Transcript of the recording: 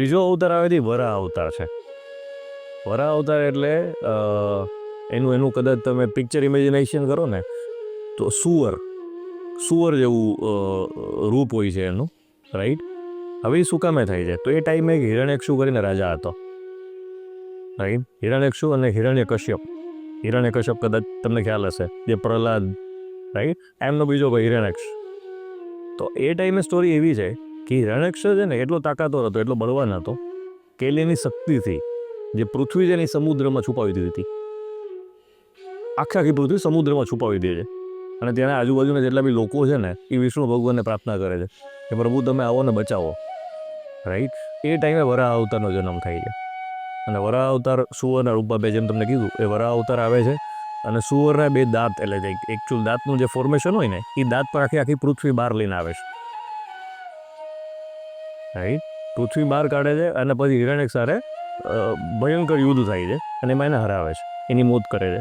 બીજો અવતાર આવે છે વરા અવતાર છે. વરા અવતાર એટલે એનું કદાચ તમે પિક્ચર ઇમેજિનેશન કરો ને તો સુવર જેવું રૂપ હોય છે એનું, રાઈટ. હવે એ શું કામે થાય છે? તો એ ટાઈમે એક હિરણ્યકશુ કરીને રાજા હતો, રાઈટ. હિરણ્યકશુ અને હિરણ્યકશ્યપ કદાચ તમને ખ્યાલ હશે, જે પ્રહલાદ, રાઈટ, એમનો બીજો ભાઈ હિરણ્યક્ષ. તો એ ટાઈમે સ્ટોરી એવી છે કે હિરણ્યક્ષ છે ને એટલો તાકાતવર હતો, એટલો બળવાન હતો કે એની શક્તિથી જે પૃથ્વી છે ને એ સમુદ્રમાં છુપાવી દીધી હતી. આખી પૃથ્વી સમુદ્રમાં છુપાવી દે છે અને ત્યાંના આજુબાજુના જેટલા બી લોકો છે ને એ વિષ્ણુ ભગવાનને પ્રાર્થના કરે છે કે પ્રભુ તમે આવો ને બચાવો, રાઈટ. એ ટાઈમે વરાહ અવતારનો જન્મ થાય છે. અને વરાહ અવતાર સુવરના રૂપમાં, મેં જેમ તમને કીધું, એ વરાહ અવતાર આવે છે અને સુવરના બે દાંત, એટલે એકચ્યુઅલ દાંતનું જે ફોર્મેશન હોય ને એ દાંત પર આખી પૃથ્વી બહાર લઈને આવે છે, રાઈટ. પૃથ્વી બહાર કાઢે છે અને પછી હિરણ્યક્ષ સાથે ભયંકર યુદ્ધ થાય છે અને એમાં એને હરાવે છે, એની મોત કરે છે.